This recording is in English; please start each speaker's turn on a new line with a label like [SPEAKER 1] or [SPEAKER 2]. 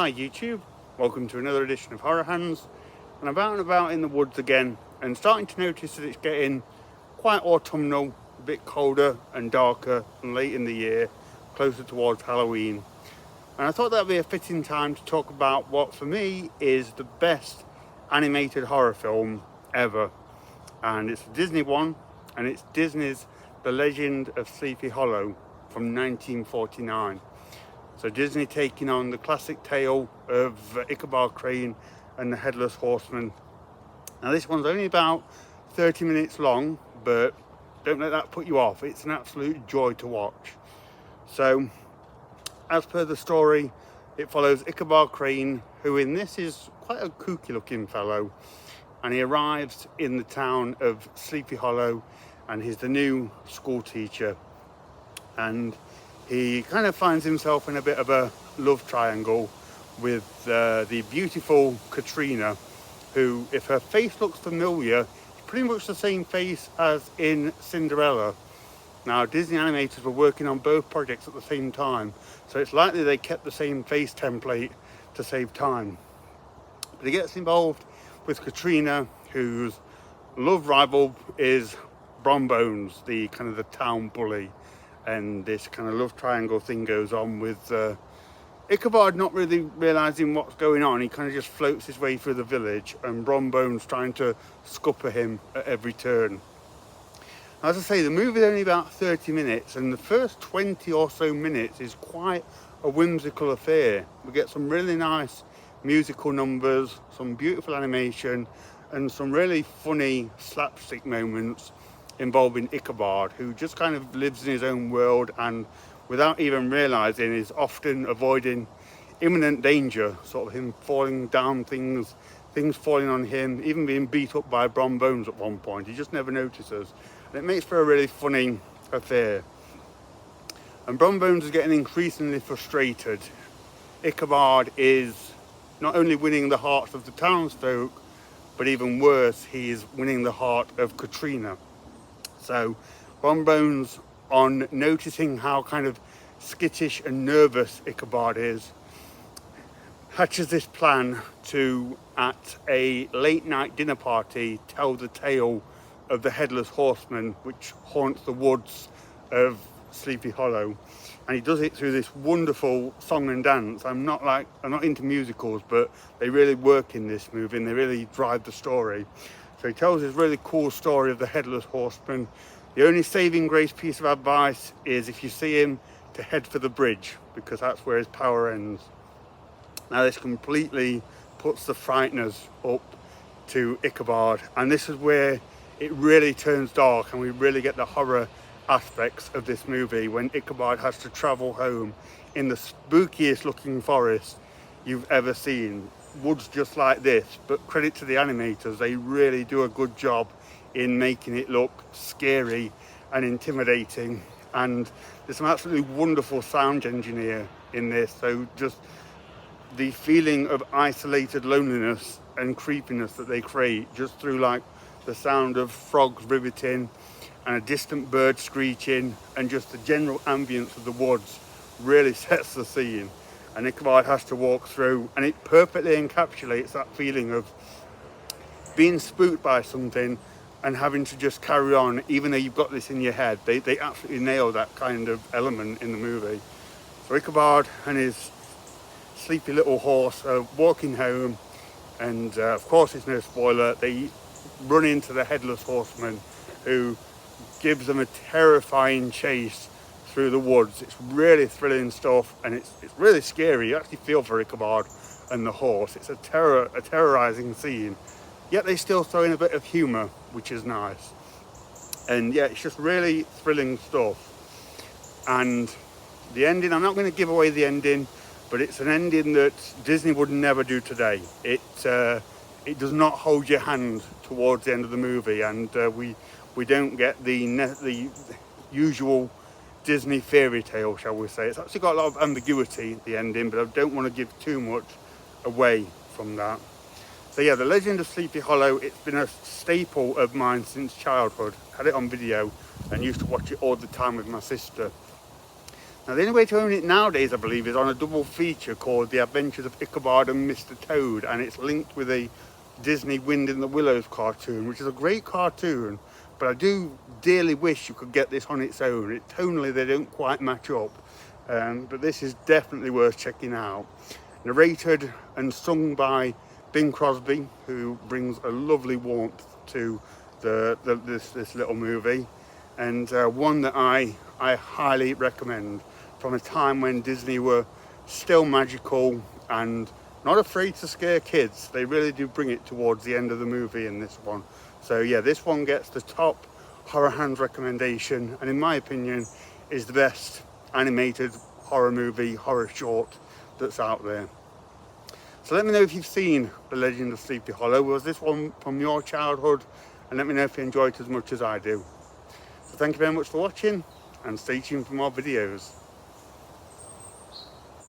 [SPEAKER 1] Hi YouTube, welcome to another edition of Horror Hands. And I'm out and about in the woods again and starting to notice that it's getting quite autumnal, a bit colder and darker and late in the year, closer towards Halloween. And I thought that would be a fitting time to talk about what for me is the best animated horror film ever. And it's a Disney one, and it's Disney's The Legend of Sleepy Hollow from 1949. So Disney taking on the classic tale of Ichabod Crane and the Headless Horseman. Now this one's only about 30 minutes long, but don't let that put you off. It's an absolute joy to watch. So, as per the story, it follows Ichabod Crane, who in this is quite a kooky looking fellow. And he arrives in the town of Sleepy Hollow, and he's the new school teacher. And he kind of finds himself in a bit of a love triangle with the beautiful Katrina, who, if her face looks familiar, is pretty much the same face as in Cinderella. Now, Disney animators were working on both projects at the same time, so it's likely they kept the same face template to save time. But he gets involved with Katrina, whose love rival is Brombones, the kind of the town bully. And this kind of love triangle thing goes on with Ichabod not really realising what's going on. He kind of just floats his way through the village, and Brombones trying to scupper him at every turn. As I say, the movie is only about 30 minutes, and the first 20 or so minutes is quite a whimsical affair. We get some really nice musical numbers, some beautiful animation, and some really funny slapstick moments involving Ichabod, who just kind of lives in his own world and without even realising is often avoiding imminent danger, sort of him falling down things falling on him, even being beat up by Brombones at one point. He just never notices. And it makes for a really funny affair. And Brombones is getting increasingly frustrated. Ichabod is not only winning the hearts of the townsfolk, but even worse, he is winning the heart of Katrina. So Brombones, on noticing how kind of skittish and nervous Ichabod is, hatches this plan to, at a late night dinner party, tell the tale of the Headless Horseman, which haunts the woods of Sleepy Hollow. And he does it through this wonderful song and dance. I'm not into musicals, but they really work in this movie and they really drive the story. So he tells this really cool story of the Headless Horseman. The only saving grace piece of advice is, if you see him, to head for the bridge, because that's where his power ends. Now this completely puts the frighteners up to Ichabod, and this is where it really turns dark and we really get the horror aspects of this movie, when Ichabod has to travel home in the spookiest looking forest you've ever seen. Woods just like this, but credit to the animators, they really do a good job in making it look scary and intimidating. And there's some absolutely wonderful sound engineer in this, so just the feeling of isolated loneliness and creepiness that they create just through like the sound of frogs rivveting and a distant bird screeching, and just the general ambience of the woods really sets the scene. And Ichabod has to walk through, and it perfectly encapsulates that feeling of being spooked by something and having to just carry on, even though you've got this in your head. They absolutely nail that kind of element in the movie. So Ichabod and his sleepy little horse are walking home, and of course it's no spoiler, they run into the Headless Horseman, who gives them a terrifying chase through the woods. It's really thrilling stuff, and it's really scary. You actually feel for Ichabod and the horse. It's a terrorizing scene, yet they still throw in a bit of humor, which is nice. And yeah, it's just really thrilling stuff. And the ending, I'm not going to give away the ending, but it's an ending that Disney would never do today. It does not hold your hand towards the end of the movie, and we don't get the usual Disney fairy tale, shall we say. It's actually got a lot of ambiguity at the ending, but I don't want to give too much away from that. So yeah, The Legend of Sleepy Hollow, it's been a staple of mine since childhood. Had it on video and used to watch it all the time with my sister. Now the only way to own it nowadays, I believe, is on a double feature called The Adventures of Ichabod and Mr. Toad, and it's linked with a Disney Wind in the Willows cartoon, which is a great cartoon, but I do dearly wish you could get this on its own. Tonally they don't quite match up, but this is definitely worth checking out. Narrated and sung by Bing Crosby, who brings a lovely warmth to this little movie, and one that I highly recommend, from a time when Disney were still magical and not afraid to scare kids. They really do bring it towards the end of the movie in this one. So yeah, this one gets the top Horror Hands recommendation, and in my opinion is the best animated horror movie, horror short that's out there. So let me know if you've seen The Legend of Sleepy Hollow. Was this one from your childhood? And let me know if you enjoyed it as much as I do. So thank you very much for watching, and stay tuned for more videos.